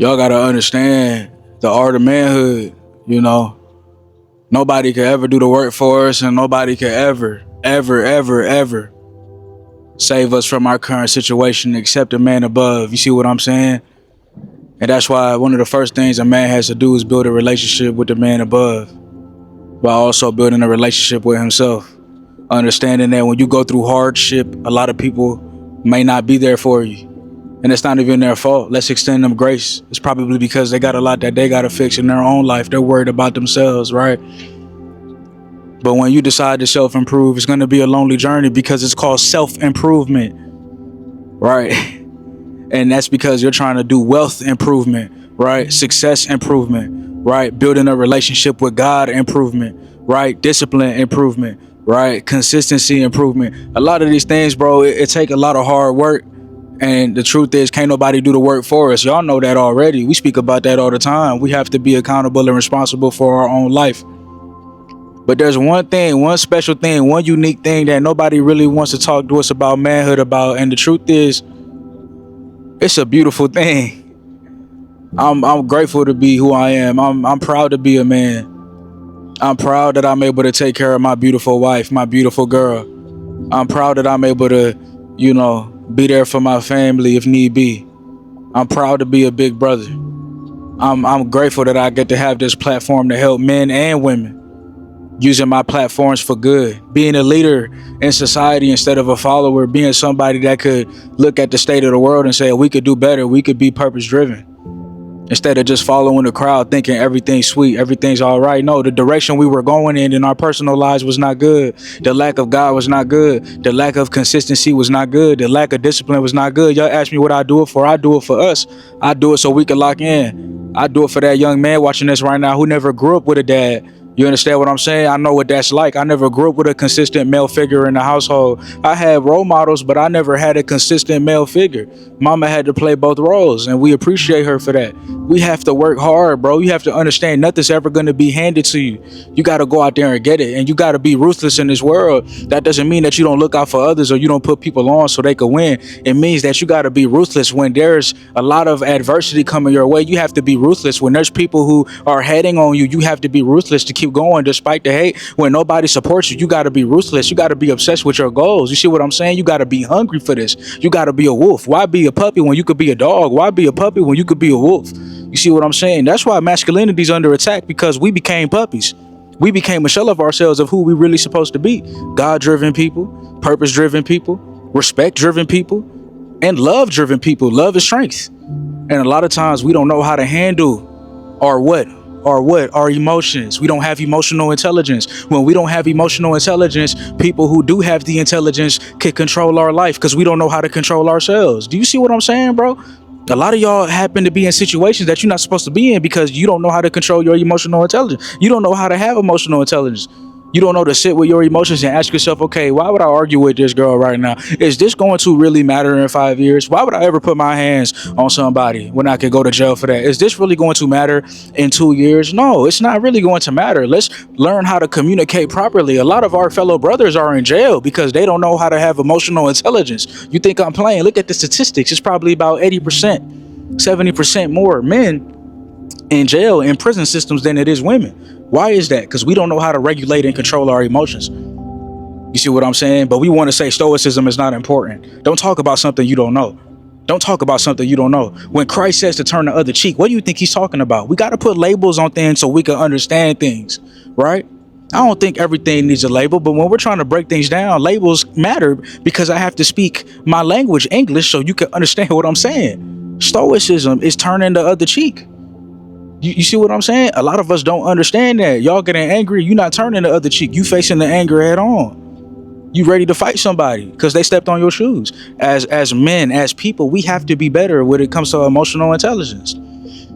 Y'all gotta understand the art of manhood. You know, nobody could ever do the work for us, and nobody could ever save us from our current situation except the man above. You see what I'm saying? And that's why one of the first things a man has to do is build a relationship with the man above, while also building a relationship with himself. Understanding that when you go through hardship, a lot of people may not be there for you. And it's not even their fault. Let's extend them grace. It's probably because they got a lot that they got to fix in their own life. They're worried about themselves, right? But when you decide to self-improve, it's going to be a lonely journey because it's called self-improvement, right? And that's because you're trying to do wealth improvement, right? Success improvement, right? Building a relationship with God improvement, right? Discipline improvement, right? Consistency improvement. A lot of these things, bro, it take a lot of hard work. And the truth is, can't nobody do the work for us. Y'all know that already. We speak about that all the time. We have to be accountable and responsible for our own life. But there's one thing, one special thing, one unique thing that nobody really wants to talk to us about manhood about. And the truth is, it's a beautiful thing. I'm grateful to be who I am. I'm proud to be a man. I'm proud that I'm able to take care of my beautiful wife, my beautiful girl. I'm proud that I'm able to, be there for my family if need be. I'm proud to be a big brother. I'm grateful that I get to have this platform to help men and women, using my platforms for good, being a leader in society instead of a follower, being somebody that could look at the state of the world and say, we could do better, we could be purpose driven. Instead of just following the crowd thinking everything's sweet, everything's all right. No, the direction we were going in our personal lives was not good. The lack of God was not good. The lack of consistency was not good. The lack of discipline was not good. Y'all ask me what I do it for. I do it for us. I do it so we can lock in. I do it for that young man watching this right now who never grew up with a dad. You understand what I'm saying? I know what that's like. I never grew up with a consistent male figure in the household. I had role models, but I never had a consistent male figure. Mama had to play both roles, and we appreciate her for that. We have to work hard, bro. You have to understand nothing's ever going to be handed to you. You got to go out there and get it, and you got to be ruthless in this world. That doesn't mean that you don't look out for others or you don't put people on so they can win. It means that you got to be ruthless when there's a lot of adversity coming your way. You have to be ruthless when there's people who are heading on you. You have to be ruthless to keep going despite the hate. When nobody supports you, you got to be ruthless. You got to be obsessed with your goals. You see what I'm saying? You got to be hungry for this. You got to be a wolf. Why be a puppy when you could be a dog? Why be a puppy when you could be a wolf? You see what I'm saying? That's why masculinity is under attack, because we became puppies. We became a shell of ourselves of who we really supposed to be. God-driven people, purpose-driven people, respect-driven people, and love-driven people. Love is strength. And a lot of times we don't know how to handle our emotions. We don't have emotional intelligence. When we don't have emotional intelligence, people who do have the intelligence can control our life because we don't know how to control ourselves. Do you see what I'm saying, bro? A lot of y'all happen to be in situations that you're not supposed to be in because you don't know how to control your emotional intelligence. You don't know how to have emotional intelligence. You don't know to sit with your emotions and ask yourself, okay, why would I argue with this girl right now? Is this going to really matter in 5 years? Why would I ever put my hands on somebody when I could go to jail for that? Is this really going to matter in 2 years? No, it's not really going to matter. Let's learn how to communicate properly. A lot of our fellow brothers are in jail because they don't know how to have emotional intelligence. You think I'm playing? Look at the statistics. It's probably about 80%, 70% more men in jail in prison systems than it is women. Why is that? Because we don't know how to regulate and control our emotions. You see what I'm saying? But we want to say stoicism is not important. Don't talk about something you don't know. Don't talk about something you don't know. When Christ says to turn the other cheek, what do you think he's talking about? We got to put labels on things so we can understand things, right? I don't think everything needs a label, but when we're trying to break things down, labels matter because I have to speak my language, English, so you can understand what I'm saying. Stoicism is turning the other cheek. You see what I'm saying? A lot of us don't understand that. Y'all getting angry, you not turning the other cheek. You facing the anger head on. You ready to fight somebody because they stepped on your shoes. As men, as people, we have to be better when it comes to emotional intelligence.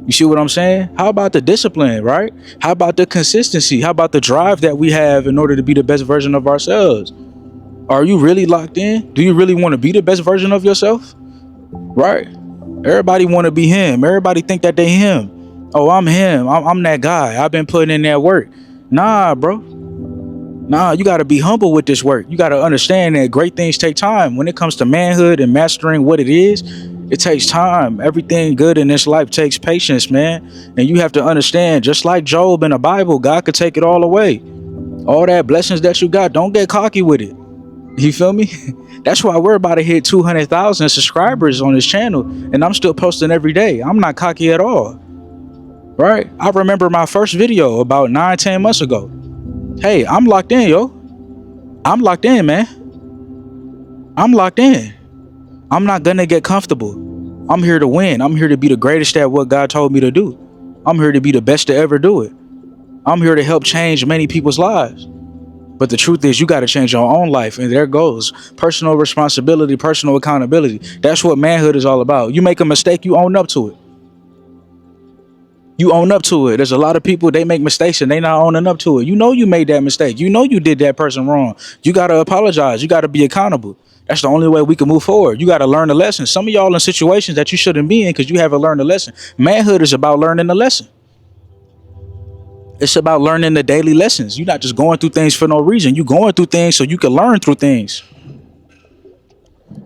You see what I'm saying? How about the discipline, right? How about the consistency? How about the drive that we have in order to be the best version of ourselves? Are you really locked in? Do you really want to be the best version of yourself? Right? Everybody want to be him. Everybody think that they him. Oh, I'm him. I'm that guy. I've been putting in that work. Nah, bro. Nah, you got to be humble with this work. You got to understand that great things take time. When it comes to manhood and mastering what it is, it takes time. Everything good in this life takes patience, man. And you have to understand, just like Job in the Bible, God could take it all away. All that blessings that you got, don't get cocky with it. You feel me? That's why we're about to hit 200,000 subscribers on this channel, and I'm still posting every day. I'm not cocky at all, right? I remember my first video about 9-10 months ago. Hey, I'm locked in, yo. I'm locked in, man. I'm locked in. I'm not gonna get comfortable. I'm here to win. I'm here to be the greatest at what God told me to do. I'm here to be the best to ever do it. I'm here to help change many people's lives. But the truth is, you got to change your own life. And there goes personal responsibility, personal accountability. That's what manhood is all about. You make a mistake, you own up to it. You own up to it. There's a lot of people, they make mistakes and they not owning up to it. You know you made that mistake. You know you did that person wrong. You got to apologize. You got to be accountable. That's the only way we can move forward. You got to learn the lesson. Some of y'all in situations that you shouldn't be in because you haven't learned the lesson. Manhood is about learning the lesson. It's about learning the daily lessons. You're not just going through things for no reason. You're going through things so you can learn through things.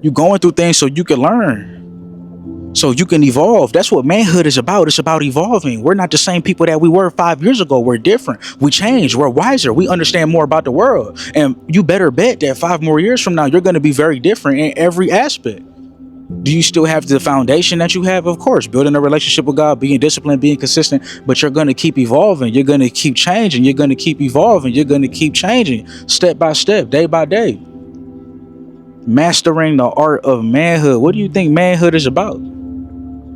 You're going through things so you can learn, so you can evolve. That's what manhood is about. It's about evolving. We're not the same people that we were 5 years ago. We're different. We change. We're wiser. We understand more about the world. And you better bet that 5 more years from now, you're going to be very different in every aspect. Do you still have the foundation that you have? Of course, building a relationship with God, being disciplined, being consistent, but you're going to keep evolving. You're going to keep changing. You're going to keep evolving. You're going to keep changing step by step, day by day. Mastering the art of manhood. What do you think manhood is about?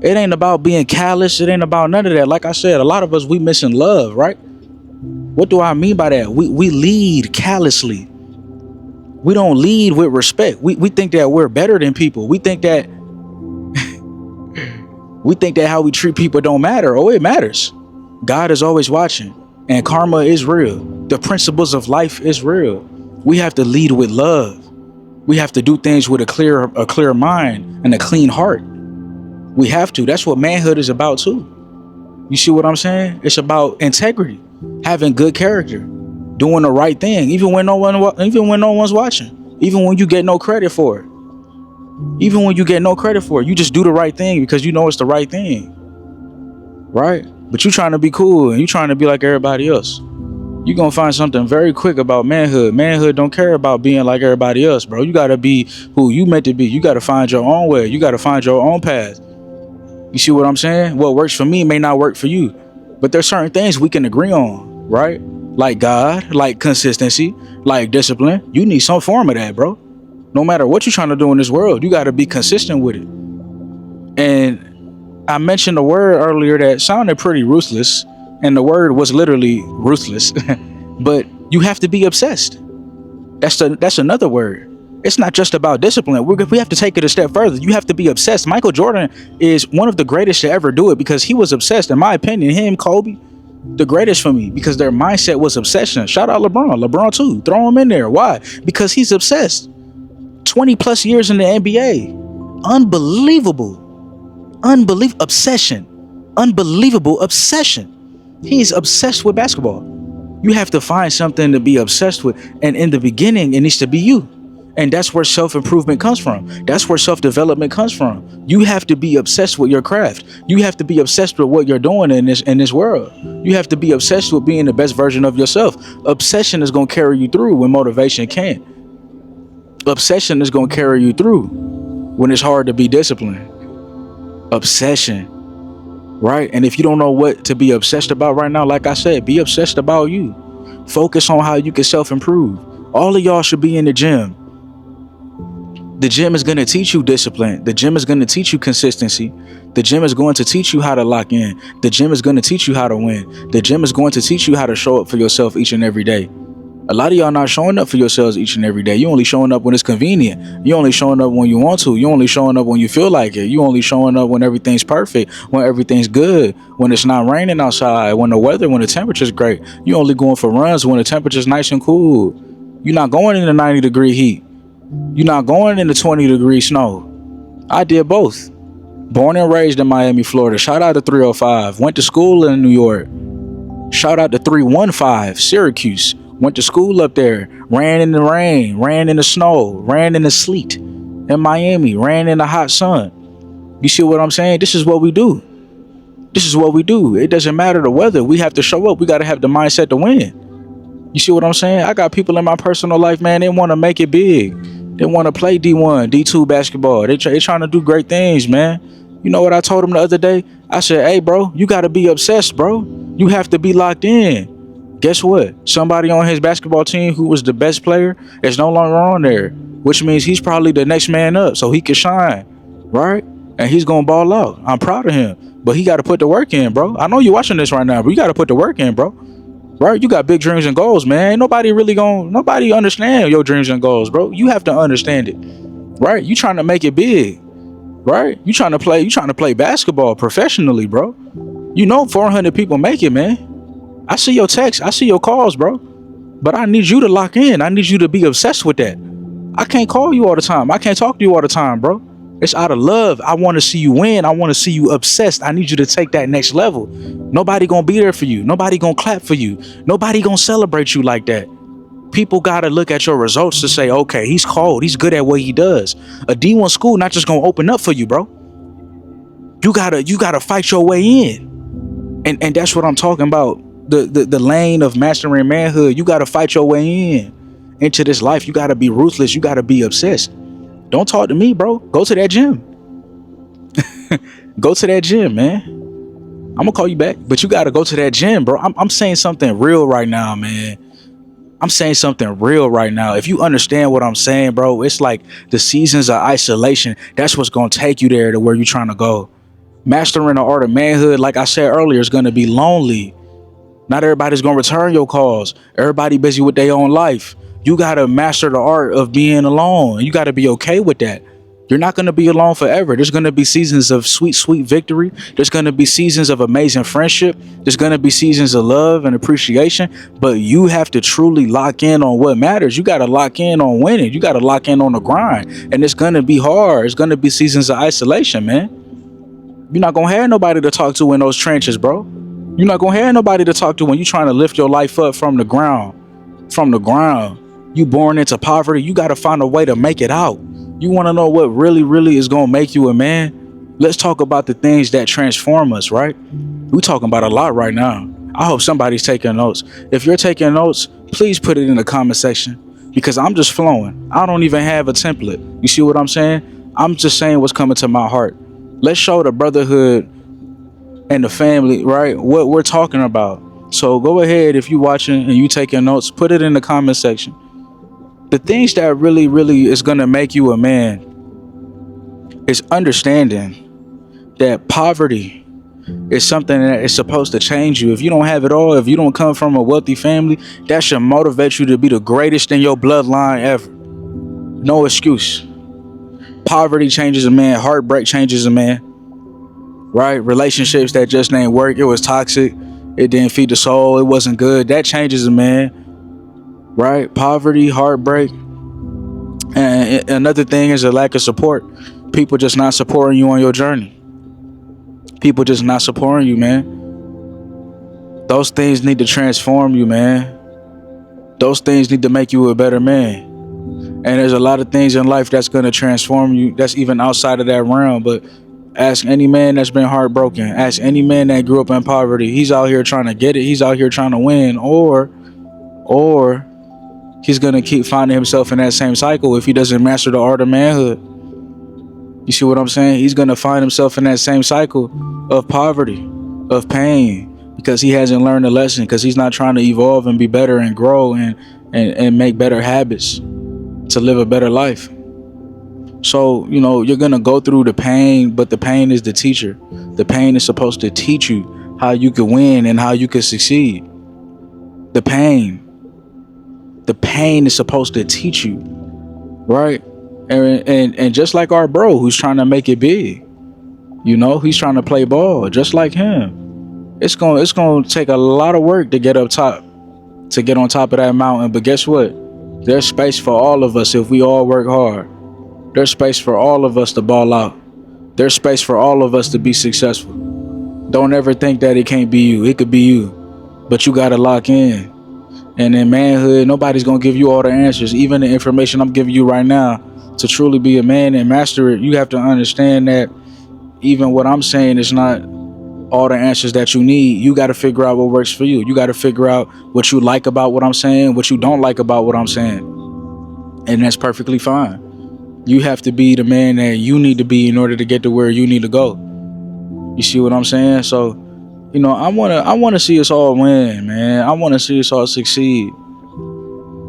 It ain't about being callous. It ain't about none of that. Like I said, a lot of us, we missing love, right? What do I mean by that? We lead callously. We don't lead with respect. We think that we're better than people. We think that how we treat people don't matter. Oh, it matters. God is always watching, and karma is real. The principles of life is real. We have to lead with love. We have to do things with a clear mind and a clean heart. We have to. That's what manhood is about too. You see what I'm saying? It's about integrity, having good character, doing the right thing, even when no one's watching, even when you get no credit for it. Even when you get no credit for it, you just do the right thing because you know it's the right thing, right? But you trying to be cool and you trying to be like everybody else. You're going to find something very quick about manhood. Manhood don't care about being like everybody else, bro. You got to be who you meant to be. You got to find your own way. You got to find your own path. You see what I'm saying? What works for me may not work for you, but there's certain things we can agree on, right? Like God, like consistency, like discipline. You need some form of that, bro. No matter what you're trying to do in this world, you got to be consistent with it. And I mentioned a word earlier that sounded pretty ruthless, and the word was literally ruthless, but you have to be obsessed. That's another word. It's not just about discipline. We have to take it a step further. You have to be obsessed. Michael Jordan is one of the greatest to ever do it because he was obsessed. In my opinion, him, Kobe, the greatest for me because their mindset was obsession. Shout out LeBron too. Throw him in there. Why? Because he's obsessed. 20 plus years in the NBA. Unbelievable obsession. Unbelievable obsession. He's obsessed with basketball. You have to find something to be obsessed with. And in the beginning, it needs to be you. And that's where self-improvement comes from. That's where self-development comes from. You have to be obsessed with your craft. You have to be obsessed with what you're doing in this world. You have to be obsessed with being the best version of yourself. Obsession is going to carry you through when motivation can't. Obsession is going to carry you through when it's hard to be disciplined. Obsession, right? And if you don't know what to be obsessed about right now, like I said, be obsessed about you. Focus on how you can self-improve. All of y'all should be in the gym. The gym is going to teach you discipline. The gym is going to teach you consistency. The gym is going to teach you how to lock in. The gym is going to teach you how to win. The gym is going to teach you how to show up for yourself each and every day. A lot of y'all not showing up for yourselves each and every day. You only showing up when it's convenient. You only showing up when you want to. You only showing up when you feel like it. You only showing up when everything's perfect, when everything's good, when it's not raining outside, when the temperature's great. You only going for runs when the temperature's nice and cool. You're not going in the 90-degree heat. You're not going in the 20-degree snow. I did both. Born and raised in Miami, Florida. Shout out to 305. Went to school in New York. Shout out to 315, Syracuse. Went to school up there, ran in the rain, ran in the snow, ran in the sleet in Miami, ran in the hot sun. You see what I'm saying? This is what we do. This is what we do. It doesn't matter the weather. We have to show up. We got to have the mindset to win. You see what I'm saying? I got people in my personal life, man, they want to make it big. They want to play D1, D2 basketball. They trying to do great things, man. You know what I told them the other day? I said, hey, bro, you got to be obsessed, bro. You have to be locked in. Guess what? Somebody on his basketball team who was the best player is no longer on there, which means he's probably the next man up so he can shine, right? And he's going to ball out. I'm proud of him. But he got to put the work in, bro. I know you're watching this right now, but you got to put the work in, bro. Right? You got big dreams and goals, man. Ain't nobody understand your dreams and goals, bro. You have to understand it, right? You trying to make it big, right? You trying to play basketball professionally, bro. You know 400 people make it, man. I see your texts, I see your calls, bro. But I need you to lock in. I need you to be obsessed with that. I can't call you all the time. I can't talk to you all the time, bro. It's out of love. I want to see you win. I want to see you obsessed. I need you to take that next level. Nobody gonna be there for you. Nobody gonna clap for you. Nobody gonna celebrate you like that. People gotta look at your results to say, okay, he's cold. He's good at what he does. A D1 school not just gonna open up for you, bro. You gotta fight your way in. And that's what I'm talking about. The lane of mastering manhood. You gotta fight your way into this life. You gotta be ruthless. You gotta be obsessed. Don't talk to me, bro. Go to that gym. Go to that gym, man. I'm gonna call you back, but you gotta go to that gym, bro. I'm saying something real right now, man. I'm saying something real right now. If you understand what I'm saying, bro, it's like the seasons of isolation. That's what's gonna take you there to where you're trying to go. Mastering the art of manhood, like I said earlier, is gonna be lonely. Not everybody's gonna return your calls. Everybody busy with their own life. You gotta master the art of being alone. You gotta be okay with that. You're not gonna be alone forever. There's gonna be seasons of sweet, sweet victory. There's gonna be seasons of amazing friendship. There's gonna be seasons of love and appreciation. But you have to truly lock in on what matters. You gotta lock in on winning. You gotta lock in on the grind. And it's gonna be hard. It's gonna be seasons of isolation, man. You're not gonna have nobody to talk to in those trenches, bro. You're not gonna have nobody to talk to when you're trying to lift your life up from the ground. From the ground. You born into poverty. You got to find a way to make it out. You want to know what really, really is going to make you a man? Let's talk about the things that transform us, right? We're talking about a lot right now. I hope somebody's taking notes. If you're taking notes, please put it in the comment section because I'm just flowing. I don't even have a template. You see what I'm saying? I'm just saying what's coming to my heart. Let's show the brotherhood and the family, right, what we're talking about. So go ahead, if you're watching and you taking notes, put it in the comment section. The things that really, really is going to make you a man is understanding that poverty is something that is supposed to change you. If you don't have it all, if you don't come from a wealthy family, that should motivate you to be the greatest in your bloodline ever. No excuse. Poverty changes a man. Heartbreak changes a man. Right? Relationships that just didn't work. It was toxic. It didn't feed the soul. It wasn't good. That changes a man. Right? Poverty, heartbreak. And another thing is a lack of support. People just not supporting you on your journey. People just not supporting you, man. Those things need to transform you, man. Those things need to make you a better man. And there's a lot of things in life that's going to transform you. That's even outside of that realm. But ask any man that's been heartbroken. Ask any man that grew up in poverty. He's out here trying to get it. He's out here trying to win. Or he's going to keep finding himself in that same cycle if he doesn't master the art of manhood. You see what I'm saying? He's going to find himself in that same cycle of poverty, of pain, because he hasn't learned a lesson, because he's not trying to evolve and be better and grow and make better habits to live a better life. So, you know, you're going to go through the pain, but the pain is the teacher. The pain is supposed to teach you how you can win and how you can succeed. The pain is supposed to teach you, right? And just like our bro who's trying to make it big, you know, he's trying to play ball just like him. It's going to take a lot of work to get up top, to get on top of that mountain. But guess what? There's space for all of us if we all work hard. There's space for all of us to ball out. There's space for all of us to be successful. Don't ever think that it can't be you. It could be you, but you got to lock in. And in manhood, nobody's gonna give you all the answers. Even the information I'm giving you right now, to truly be a man and master it, you have to understand that even what I'm saying is not all the answers that you need. You got to figure out what works for you. You got to figure out what you like about what I'm saying, what you don't like about what I'm saying. And that's perfectly fine. You have to be the man that you need to be in order to get to where you need to go. You see what I'm saying? So, I wanna see us all win, man. I wanna see us all succeed.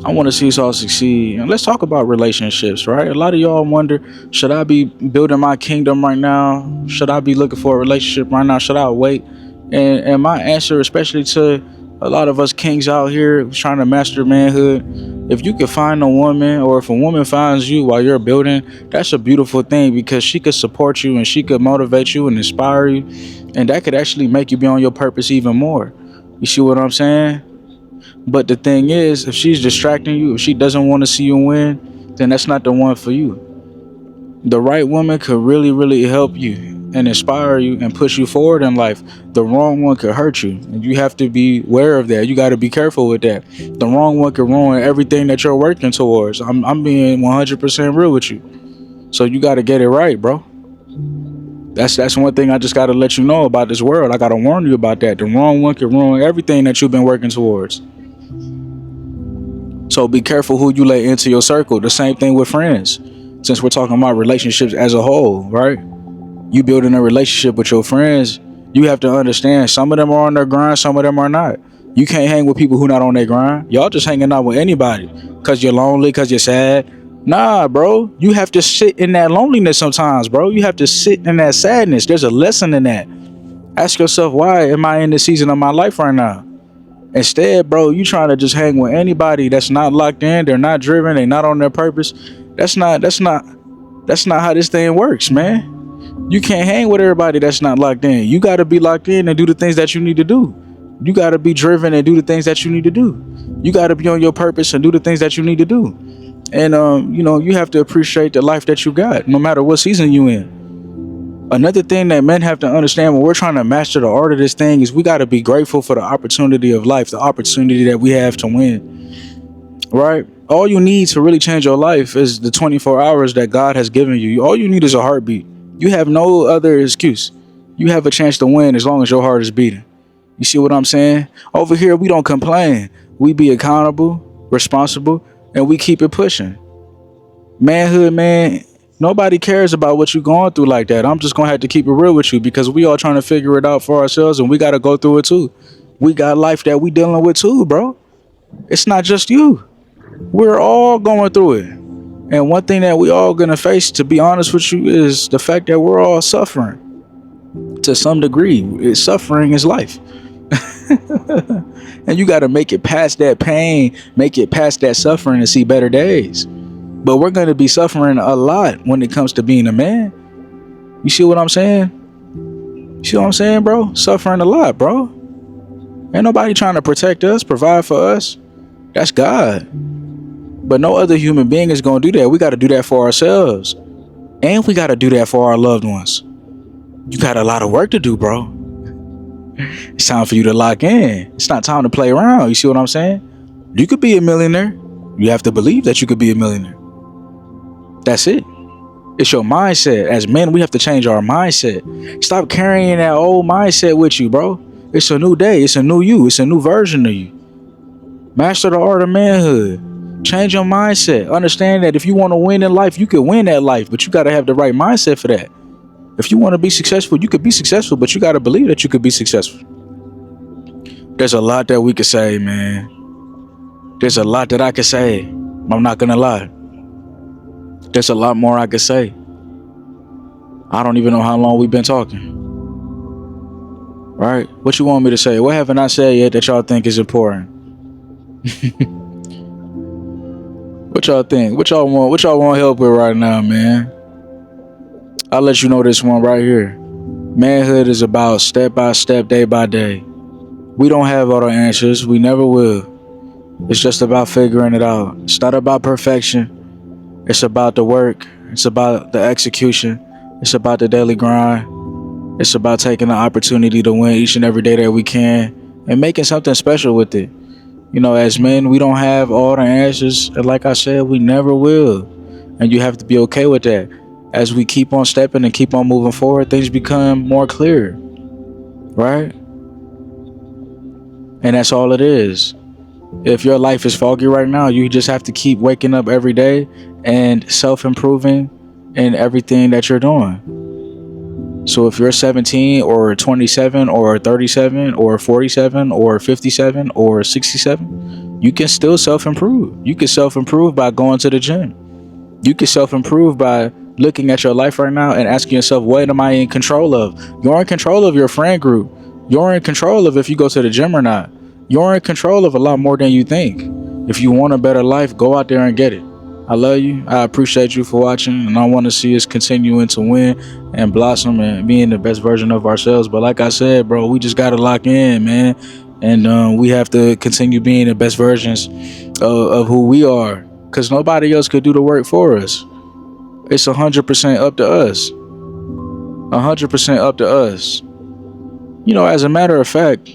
I want to see us all succeed. And let's talk about relationships, right? A lot of y'all wonder, should I be building my kingdom right now? Should I be looking for a relationship right now? Should I wait? And my answer, especially to a lot of us kings out here who's trying to master manhood, if you can find a woman, or if a woman finds you while you're building, that's a beautiful thing, because she could support you and she could motivate you and inspire you. And that could actually make you be on your purpose even more. You see what I'm saying? But the thing is, if she's distracting you, if she doesn't want to see you win, then that's not the one for you. The right woman could really, really help you and inspire you and push you forward in life. The wrong one could hurt you. And you have to be aware of that. You got to be careful with that. The wrong one could ruin everything that you're working towards. I'm being 100% real with you. So you got to get it right, bro. That's one thing I just got to let you know about this world. I got to warn you about that. The wrong one could ruin everything that you've been working towards. So be careful who you let into your circle. The same thing with friends. Since we're talking about relationships as a whole, right? You building a relationship with your friends, you have to understand some of them are on their grind, some of them are not. You can't hang with people who not on their grind. Y'all just hanging out with anybody because you're lonely, because you're sad. Nah, bro. You have to sit in that loneliness sometimes, bro. You have to sit in that sadness. There's a lesson in that. Ask yourself, why am I in this season of my life right now? Instead, bro, you trying to just hang with anybody that's not locked in, they're not driven, they're not on their purpose. That's not how this thing works, man. You can't hang with everybody that's not locked in. You gotta be locked in and do the things that you need to do. You gotta be driven and do the things that you need to do. You gotta be on your purpose and do the things that you need to do. And you have to appreciate the life that you got, no matter what season you in. Another thing that men have to understand when we're trying to master the art of this thing is we got to be grateful for the opportunity of life, the opportunity that we have to win, right? All you need to really change your life is the 24 hours that God has given you. All you need is a heartbeat. You have no other excuse. You have a chance to win as long as your heart is beating. You see what I'm saying? Over here, we don't complain. We be accountable, responsible, and we keep it pushing. Manhood, man. Nobody cares about what you're going through like that. I'm just going to have to keep it real with you, because we all trying to figure it out for ourselves, and we got to go through it too. We got life that we dealing with too, bro. It's not just you. We're all going through it. And one thing that we all going to face, to be honest with you, is the fact that we're all suffering to some degree. Suffering is life. And you got to make it past that pain, make it past that suffering to see better days. But we're going to be suffering a lot when it comes to being a man. You see what I'm saying? You see what I'm saying, bro? Suffering a lot, bro. Ain't nobody trying to protect us, provide for us. That's God. But no other human being is going to do that. We got to do that for ourselves. And we got to do that for our loved ones. You got a lot of work to do, bro. It's time for you to lock in. It's not time to play around. You see what I'm saying? You could be a millionaire. You have to believe that you could be a millionaire. That's it. It's your mindset. As men, we have to change our mindset. Stop carrying that old mindset with you, bro. It's a new day. It's a new you. It's a new version of you. Master the art of manhood. Change your mindset. Understand that if you want to win in life, you can win that life, but you got to have the right mindset for that. If you want to be successful, you could be successful, but you got to believe that you could be successful. There's a lot that we could say, man. There's a lot that I could say. I'm not going to lie. There's a lot more I could say. I don't even know how long we've been talking. Right? What you want me to say? What haven't I said yet that y'all think is important? What y'all think? What y'all want? What y'all want help with right now, man? I'll let you know this one right here. Manhood is about step by step, day by day. We don't have all the answers. We never will. It's just about figuring it out. It's not about perfection. It's about the work. It's about the execution. It's about the daily grind. It's about taking the opportunity to win each and every day that we can and making something special with it. You know, as men, we don't have all the answers. And like I said, we never will. And you have to be okay with that. As we keep on stepping and keep on moving forward, things become more clear, right? And that's all it is. If your life is foggy right now, you just have to keep waking up every day and self-improving in everything that you're doing. So if you're 17 or 27 or 37 or 47 or 57 or 67, you can still self-improve. You can self-improve by going to the gym. You can self-improve by looking at your life right now and asking yourself, what am I in control of? You're in control of your friend group. You're in control of if you go to the gym or not. You're in control of a lot more than you think. If you want a better life, go out there and get it. I love you. I appreciate you for watching, and I want to see us continuing to win and blossom and being the best version of ourselves. But like I said, bro, we just gotta lock in, man, and we have to continue being the best versions of who we are, because nobody else could do the work for us. It's 100% up to us. 100% up to us. You know, as a matter of fact,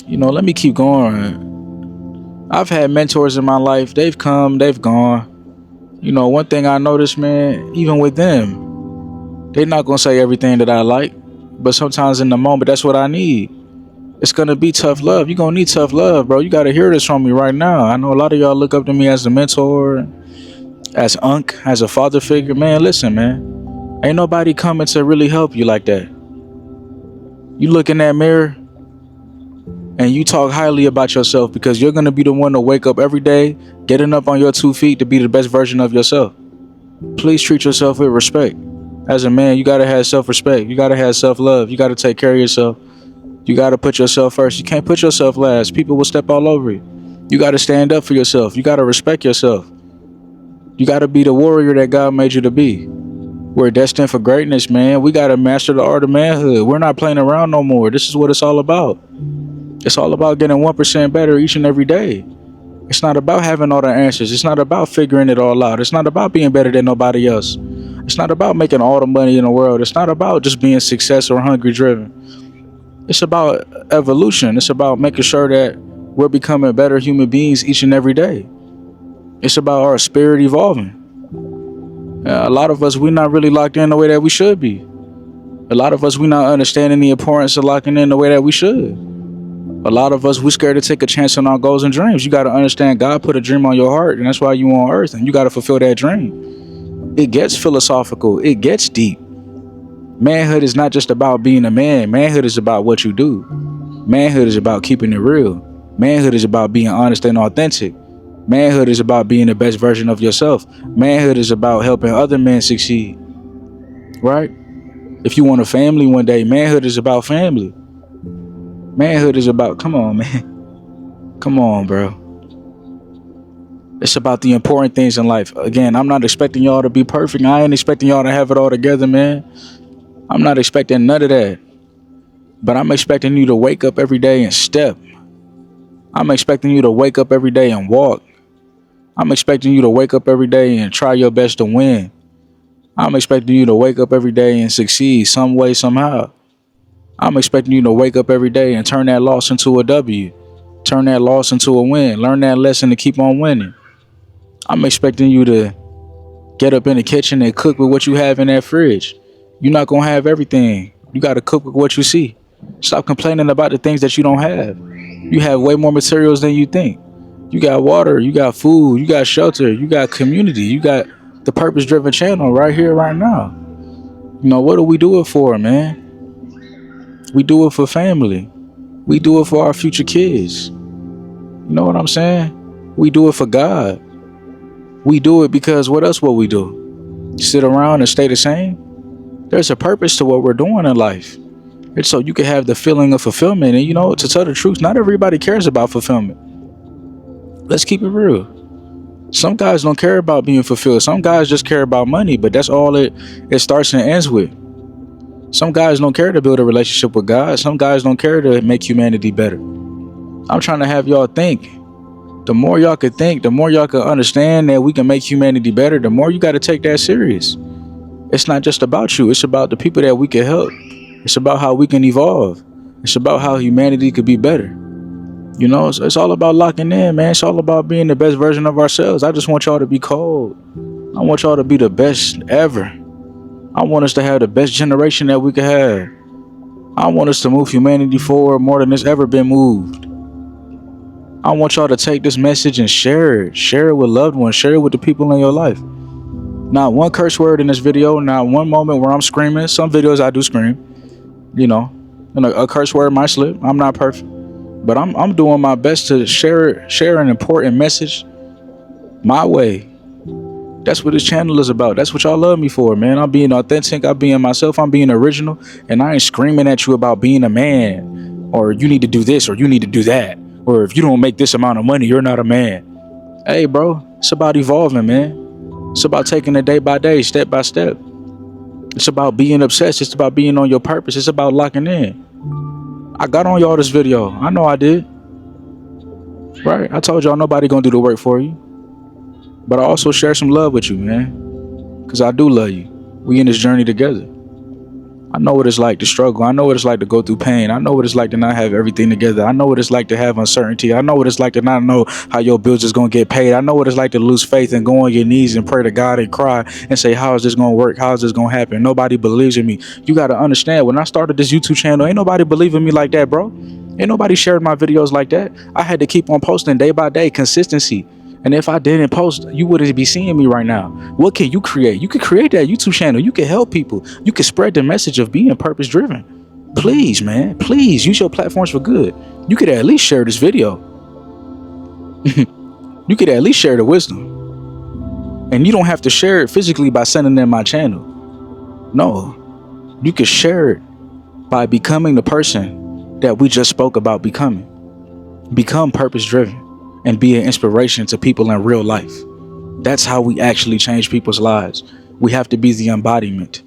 you know, let me keep going. I've had mentors in my life. They've come, they've gone. You know, one thing I noticed, man, even with them, they're not going to say everything that I like. But sometimes in the moment, that's what I need. It's going to be tough love. You're going to need tough love, bro. You got to hear this from me right now. I know a lot of y'all look up to me as a mentor, as Unc, as a father figure. Man, listen, man. Ain't nobody coming to really help you like that. You look in that mirror and you talk highly about yourself, because you're going to be the one to wake up every day, getting up on your 2 feet to be the best version of yourself. Please treat yourself with respect. As a man, you got to have self-respect. You got to have self-love. You got to take care of yourself. You got to put yourself first. You can't put yourself last. People will step all over you. You got to stand up for yourself. You got to respect yourself. You got to be the warrior that God made you to be. We're destined for greatness, man. We got to master the art of manhood. We're not playing around no more. This is what it's all about. It's all about getting 1% better each and every day. It's not about having all the answers. It's not about figuring it all out. It's not about being better than nobody else. It's not about making all the money in the world. It's not about just being success or hungry driven. It's about evolution. It's about making sure that we're becoming better human beings each and every day. It's about our spirit evolving. A lot of us, we're not really locked in the way that we should be. A lot of us, we're not understanding the importance of locking in the way that we should. A lot of us, we're scared to take a chance on our goals and dreams. You got to understand, God put a dream on your heart, and that's why you on earth, and you got to fulfill that dream. It gets philosophical. It gets deep. Manhood is not just about being a man. Manhood is about what you do. Manhood is about keeping it real. Manhood is about being honest and authentic. Manhood is about being the best version of yourself. Manhood is about helping other men succeed. Right? If you want a family one day, manhood is about family. Manhood is about, come on, man. Come on, bro. It's about the important things in life. Again, I'm not expecting y'all to be perfect. I ain't expecting y'all to have it all together, man. I'm not expecting none of that. But I'm expecting you to wake up every day and step. I'm expecting you to wake up every day and walk. I'm expecting you to wake up every day and try your best to win. I'm expecting you to wake up every day and succeed some way, somehow. I'm expecting you to wake up every day and turn that loss into a W. Turn that loss into a win. Learn that lesson to keep on winning. I'm expecting you to get up in the kitchen and cook with what you have in that fridge. You're not going to have everything. You got to cook with what you see. Stop complaining about the things that you don't have. You have way more materials than you think. You got water, you got food, you got shelter, you got community, you got the purpose-driven channel right here, right now. You know, what do we do it for, man? We do it for family. We do it for our future kids. You know what I'm saying? We do it for God. We do it because what else will we do? Sit around and stay the same? There's a purpose to what we're doing in life. It's so you can have the feeling of fulfillment. And you know, to tell the truth, not everybody cares about fulfillment. Let's keep it real. Some guys don't care about being fulfilled. Some guys just care about money, but that's all it starts and ends with. Some guys don't care to build a relationship with God. Some guys don't care to make humanity better. I'm trying to have y'all think. The more y'all could think, the more y'all could understand that we can make humanity better, the more you got to take that serious. It's not just about you. It's about the people that we can help. It's about how we can evolve. It's about how humanity could be better. You know, it's all about locking in, man. It's all about being the best version of ourselves. I just want y'all to be cold. I want y'all to be the best ever. I want us to have the best generation that we could have. I want us to move humanity forward more than it's ever been moved. I want y'all to take this message and share it. Share it with loved ones. Share it with the people in your life. Not one curse word in this video. Not one moment where I'm screaming. Some videos I do scream, you know, and a curse word might slip. I'm not perfect, but I'm doing my best to share an important message my way. That's what this channel is about. That's what y'all love me for, man. I'm being authentic. I'm being myself. I'm being original. And I ain't screaming at you about being a man, or you need to do this, or you need to do that, or if you don't make this amount of money, you're not a man. Hey, bro, it's about evolving, man. It's about taking it day by day, step by step. It's about being obsessed. It's about being on your purpose. It's about locking in. I got on y'all this video. I know I did. Right? I told y'all nobody gonna do the work for you. But I also share some love with you, man. Because I do love you. We in this journey together. I know what it's like to struggle. I know what it's like to go through pain. I know what it's like to not have everything together. I know what it's like to have uncertainty. I know what it's like to not know how your bills is going to get paid. I know what it's like to lose faith and go on your knees and pray to God and cry and say, how is this going to work? How is this going to happen? Nobody believes in me. You got to understand, when I started this YouTube channel, ain't nobody believing me like that, bro. Ain't nobody shared my videos like that. I had to keep on posting day by day, consistency. And if I didn't post, you wouldn't be seeing me right now. What can you create? You could create that YouTube channel. You can help people. You can spread the message of being purpose driven. Please, man, please use your platforms for good. You could at least share this video. You could at least share the wisdom. And you don't have to share it physically by sending them my channel. No, you could share it by becoming the person that we just spoke about becoming. Become purpose driven and be an inspiration to people in real life. That's how we actually change people's lives. We have to be the embodiment.